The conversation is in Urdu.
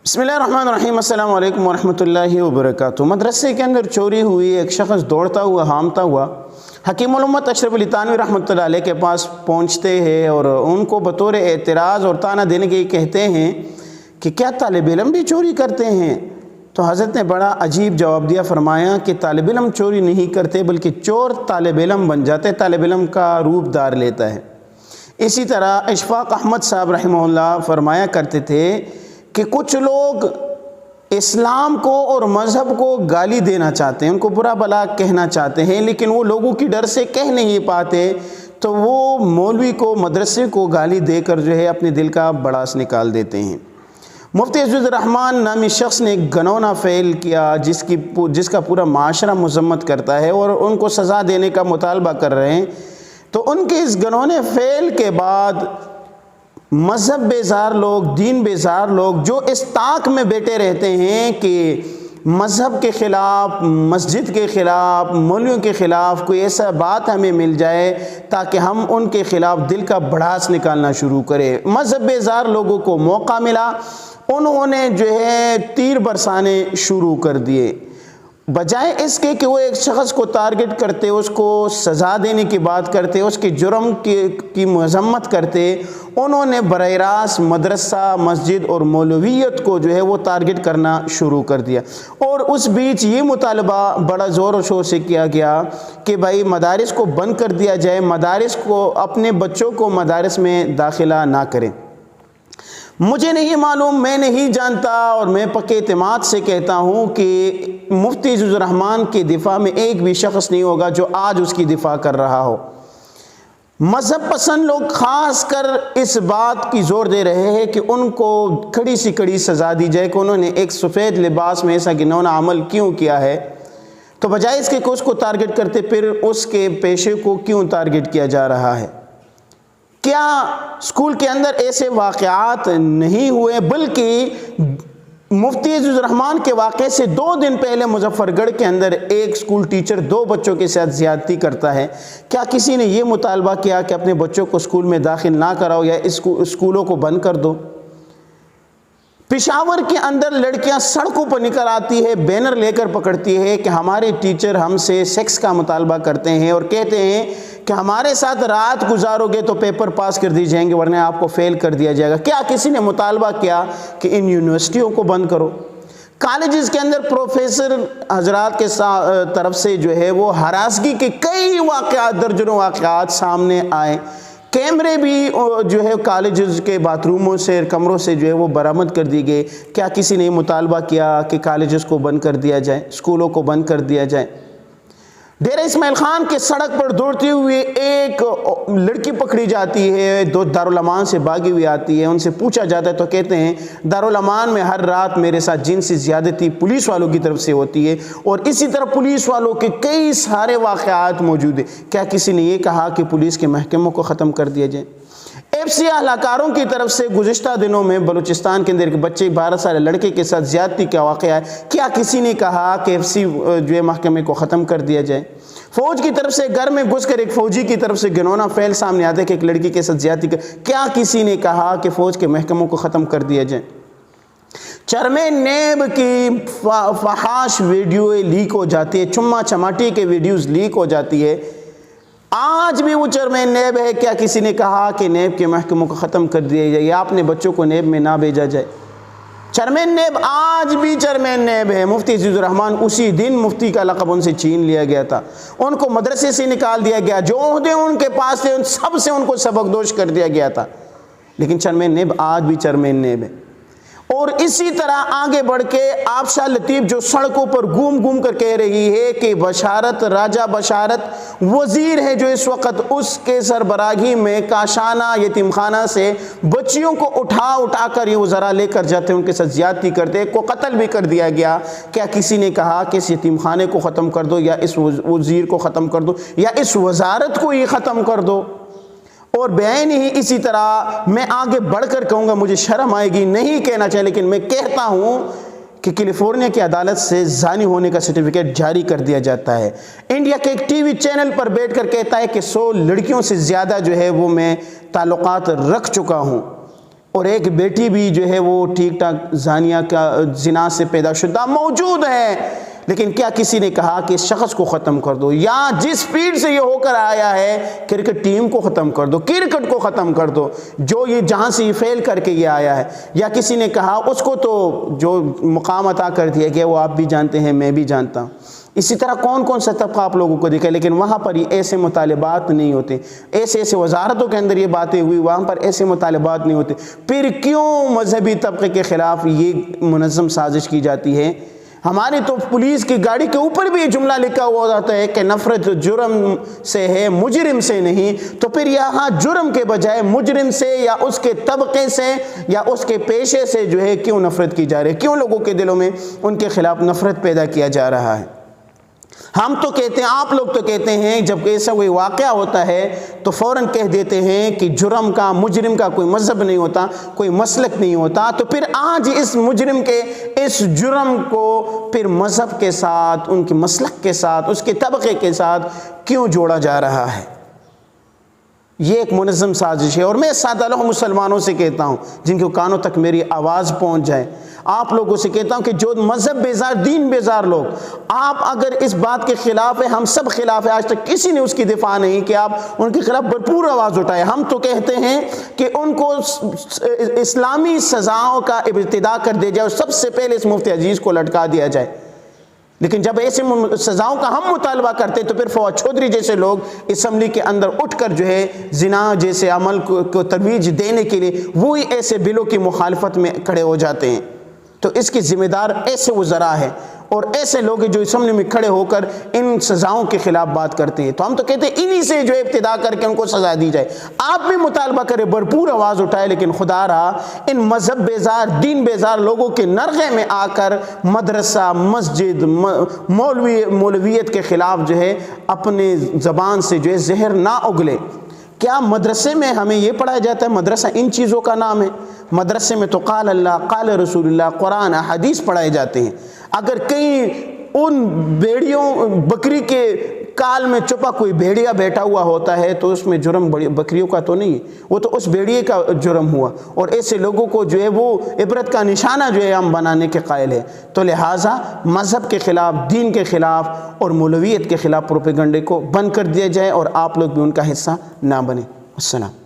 بسم اللہ الرحمن الرحیم۔ السلام علیکم ورحمۃ اللہ وبرکاتہ۔ مدرسے کے اندر چوری ہوئی، ایک شخص دوڑتا ہوا ہامتا ہوا حکیم الامت اشرف علی تھانوی رحمۃ اللہ علیہ کے پاس پہنچتے ہیں اور ان کو بطور اعتراض اور طعنہ دینے کے کہتے ہیں کہ کیا طالب علم بھی چوری کرتے ہیں؟ تو حضرت نے بڑا عجیب جواب دیا، فرمایا کہ طالب علم چوری نہیں کرتے بلکہ چور طالب علم بن جاتے، طالب علم کا روپ دار لیتا ہے۔ اسی طرح اشفاق احمد صاحب رحمہ اللہ فرمایا کرتے تھے کہ کچھ لوگ اسلام کو اور مذہب کو گالی دینا چاہتے ہیں، ان کو برا بلا کہنا چاہتے ہیں، لیکن وہ لوگوں کی ڈر سے کہہ نہیں پاتے، تو وہ مولوی کو، مدرسے کو گالی دے کر جو ہے اپنے دل کا بڑاس نکال دیتے ہیں۔ مفتی عزیز الرحمان نامی شخص نے ایک گنونا فعل کیا جس کا پورا معاشرہ مذمت کرتا ہے اور ان کو سزا دینے کا مطالبہ کر رہے ہیں۔ تو ان کے اس گنونے فعل کے بعد مذہب بیزار لوگ، دین بیزار لوگ جو اس طاق میں بیٹھے رہتے ہیں کہ مذہب کے خلاف، مسجد کے خلاف، مولویوں کے خلاف کوئی ایسا بات ہمیں مل جائے تاکہ ہم ان کے خلاف دل کا بڑاس نکالنا شروع کریں، مذہب بیزار لوگوں کو موقع ملا، انہوں نے جو ہے تیر برسانے شروع کر دیے۔ بجائے اس کے کہ وہ ایک شخص کو ٹارگٹ کرتے، اس کو سزا دینے کی بات کرتے، اس کے جرم کی مذمت کرتے، انہوں نے براہ راست مدرسہ، مسجد اور مولویت کو جو ہے وہ ٹارگٹ کرنا شروع کر دیا۔ اور اس بیچ یہ مطالبہ بڑا زور و شور سے کیا گیا کہ بھائی مدارس کو بند کر دیا جائے، مدارس کو، اپنے بچوں کو مدارس میں داخلہ نہ کریں۔ مجھے نہیں معلوم، میں نہیں جانتا، اور میں پکے اعتماد سے کہتا ہوں کہ مفتی عزیز الرحمان کے دفاع میں ایک بھی شخص نہیں ہوگا جو آج اس کی دفاع کر رہا ہو۔ مذہب پسند لوگ خاص کر اس بات کی زور دے رہے ہیں کہ ان کو کڑی سی کڑی سزا دی جائے کہ انہوں نے ایک سفید لباس میں ایسا گنونا عمل کیوں کیا ہے، تو بجائے اس کے کہ اس کو ٹارگٹ کرتے، پھر اس کے پیشے کو کیوں ٹارگٹ کیا جا رہا ہے؟ کیا اسکول کے اندر ایسے واقعات نہیں ہوئے؟ بلکہ مفتی عزیز الرحمان کے واقعے سے 2 دن پہلے مظفر گڑھ کے اندر ایک اسکول ٹیچر 2 بچوں کے ساتھ زیادتی کرتا ہے۔ کیا کسی نے یہ مطالبہ کیا کہ اپنے بچوں کو اسکول میں داخل نہ کراؤ یا اسکولوں کو بند کر دو؟ پشاور کے اندر لڑکیاں سڑکوں پر نکل آتی ہے، بینر لے کر پکڑتی ہے کہ ہمارے ٹیچر ہم سے سیکس کا مطالبہ کرتے ہیں اور کہتے ہیں کہ ہمارے ساتھ رات گزارو گے تو پیپر پاس کر دی جائیں گے ورنہ آپ کو فیل کر دیا جائے گا۔ کیا کسی نے مطالبہ کیا کہ ان یونیورسٹیوں کو بند کرو؟ کالجز کے اندر پروفیسر حضرات کے طرف سے جو ہے وہ ہراسگی کے کئی واقعات، درجنوں واقعات سامنے آئے۔ کیمرے بھی جو ہے کالجز کے باتھ روموں سے، کمروں سے جو ہے وہ برآمد کر دی گئے۔ کیا کسی نے مطالبہ کیا کہ کالجز کو بند کر دیا جائے، اسکولوں کو بند کر دیا جائے؟ ڈیرہ اسماعیل خان کے سڑک پر دوڑتی ہوئی ایک لڑکی پکڑی جاتی ہے، 2 دارالامان سے بھاگی ہوئی آتی ہے، ان سے پوچھا جاتا ہے تو کہتے ہیں دارالامان میں ہر رات میرے ساتھ جنسی زیادتی پولیس والوں کی طرف سے ہوتی ہے، اور اسی طرح پولیس والوں کے کئی سارے واقعات موجود ہیں۔ کیا کسی نے یہ کہا کہ پولیس کے محکموں کو ختم کر دیا جائے؟ ایف سی اہلکاروں کی طرف سے گزشتہ دنوں میں بلوچستان کے اندر ایک بچے 12 سالہ لڑکے کے ساتھ زیادتی کا واقعہ ہے، کیا کسی نے کہا کہ ایف سی جو ہے محکمے کو ختم کر دیا جائے؟ فوج کی طرف سے گھر میں گھس کر ایک فوجی کی طرف سے گنونا فعل سامنے آتا ہے کہ ایک لڑکی کے ساتھ زیادتی کیا کسی نے کہا کہ فوج کے محکموں کو ختم کر دیا جائے؟ چیئرمین نیب کی فحاش ویڈیو لیک ہو جاتی ہے، چما چماٹی کے ویڈیوز لیک ہو جاتی ہے، آج بھی وہ چیئرمین نیب ہے، کیا کسی نے کہا کہ نیب کے محکموں کو ختم کر دیا جائے یا اپنے بچوں کو نیب میں نہ بھیجا جائے؟ چیئرمین نیب آج بھی چیئرمین نیب ہے۔ مفتی عزیز الرحمان اسی دن مفتی کا لقب ان سے چھین لیا گیا تھا، ان کو مدرسے سے نکال دیا گیا، جو عہدے ان کے پاس تھے ان سب سے ان کو سبق دوش کر دیا گیا تھا، لیکن چیئرمین نیب آج بھی چیئرمین نیب ہے۔ اور اسی طرح آگے بڑھ کے آبشار لطیف جو سڑکوں پر گھوم کر کہہ رہی ہے کہ بشارت، راجہ بشارت وزیر ہے جو اس وقت اس کے سربراہی میں کاشانہ یتیم خانہ سے بچیوں کو اٹھا کر یہ وزراء لے کر جاتے ہیں، ان کے ساتھ زیادتی کرتے ہیں، کو قتل بھی کر دیا گیا۔ کیا کسی نے کہا کہ اس یتیم خانے کو ختم کر دو یا اس وزیر کو ختم کر دو یا اس وزارت کو ہی ختم کر دو؟ اور بیان ہی اسی طرح میں آگے بڑھ کر کہوں گا، مجھے شرم آئے گی نہیں کہنا چاہیے، لیکن میں کہتا ہوں کہ کیلیفورنیا کی عدالت سے زانی ہونے کا سرٹیفکیٹ جاری کر دیا جاتا ہے۔ انڈیا کے ایک ٹی وی چینل پر بیٹھ کر کہتا ہے کہ 100 لڑکیوں سے زیادہ جو ہے وہ میں تعلقات رکھ چکا ہوں۔ اور ایک بیٹی بھی جو ہے وہ ٹھیک ٹھاک زانیہ کا زنا سے پیدا شدہ موجود ہے، لیکن کیا کسی نے کہا کہ اس شخص کو ختم کر دو، یا جس سپیڈ سے یہ ہو کر آیا ہے کرکٹ ٹیم کو ختم کر دو، کرکٹ کو ختم کر دو، جو یہ جہاں سے یہ فیل کر کے یہ آیا ہے، یا کسی نے کہا اس کو تو جو مقام عطا کر دیا گیا وہ آپ بھی جانتے ہیں میں بھی جانتا ہوں۔ اسی طرح کون کون سا طبقہ آپ لوگوں کو دکھا، لیکن وہاں پر یہ ایسے مطالبات نہیں ہوتے، ایسے وزارتوں کے اندر یہ باتیں ہوئی، وہاں پر ایسے مطالبات نہیں ہوتے۔ پھر کیوں مذہبی طبقے کے خلاف یہ منظم سازش کی جاتی ہے؟ ہماری تو پولیس کی گاڑی کے اوپر بھی یہ جملہ لکھا ہوا ہوتا ہے کہ نفرت جرم سے ہے، مجرم سے نہیں، تو پھر یہاں جرم کے بجائے مجرم سے یا اس کے طبقے سے یا اس کے پیشے سے جو ہے کیوں نفرت کی جا رہی ہے، کیوں لوگوں کے دلوں میں ان کے خلاف نفرت پیدا کیا جا رہا ہے؟ ہم تو کہتے ہیں، آپ لوگ تو کہتے ہیں جب ایسا کوئی واقعہ ہوتا ہے تو فوراً کہہ دیتے ہیں کہ جرم کا، مجرم کا کوئی مذہب نہیں ہوتا، کوئی مسلک نہیں ہوتا، تو پھر آج اس مجرم کے اس جرم کو پھر مذہب کے ساتھ، ان کے مسلک کے ساتھ، اس کے طبقے کے ساتھ کیوں جوڑا جا رہا ہے؟ یہ ایک منظم سازش ہے۔ اور میں سادہ لوگ مسلمانوں سے کہتا ہوں جن کے کانوں تک میری آواز پہنچ جائے، آپ لوگوں سے کہتا ہوں کہ جو مذہب بیزار، دین بیزار لوگ، آپ اگر اس بات کے خلاف ہیں، ہم سب خلاف ہیں، آج تک کسی نے اس کی دفاع نہیں کہ آپ ان کے خلاف بھرپور آواز اٹھائے۔ ہم تو کہتے ہیں کہ ان کو اسلامی سزاؤں کا ابتدا کر دیا جائے اور سب سے پہلے اس مفتی عزیز کو لٹکا دیا جائے۔ لیکن جب ایسے سزاؤں کا ہم مطالبہ کرتے تو پھر فواد چودھری جیسے لوگ اسمبلی کے اندر اٹھ کر جو ہے زنا جیسے عمل کو ترویج دینے کے لیے وہی ایسے بلوں کی مخالفت میں کھڑے ہو جاتے ہیں۔ تو اس کی ذمہ دار ایسے وزراء ہیں اور ایسے لوگ جو اسمبلی میں کھڑے ہو کر ان سزاؤں کے خلاف بات کرتے ہیں۔ تو ہم تو کہتے ہیں انہی سے جو ابتدا کر کے ان کو سزا دی جائے۔ آپ بھی مطالبہ کریں، بھرپور آواز اٹھائے، لیکن خدا رہا ان مذہب بیزار، دین بیزار لوگوں کے نرغے میں آ کر مدرسہ، مسجد، مولویت کے خلاف جو ہے اپنے زبان سے جو ہے زہر نہ اگلے۔ کیا مدرسے میں ہمیں یہ پڑھایا جاتا ہے؟ مدرسہ ان چیزوں کا نام ہے؟ مدرسے میں تو قال اللہ، قال رسول اللہ، قرآن، حدیث پڑھائے جاتے ہیں۔ اگر کہیں ان بھیڑیوں، بکری کے کال میں چھپا کوئی بھیڑیا بیٹھا ہوا ہوتا ہے تو اس میں جرم بکریوں کا تو نہیں ہے، وہ تو اس بھیڑیے کا جرم ہوا، اور ایسے لوگوں کو جو ہے وہ عبرت کا نشانہ جو ہے ہم بنانے کے قائل ہیں۔ تو لہٰذا مذہب کے خلاف، دین کے خلاف اور مولویت کے خلاف پروپیگنڈے کو بند کر دیا جائے اور آپ لوگ بھی ان کا حصہ نہ بنیں۔ السلام۔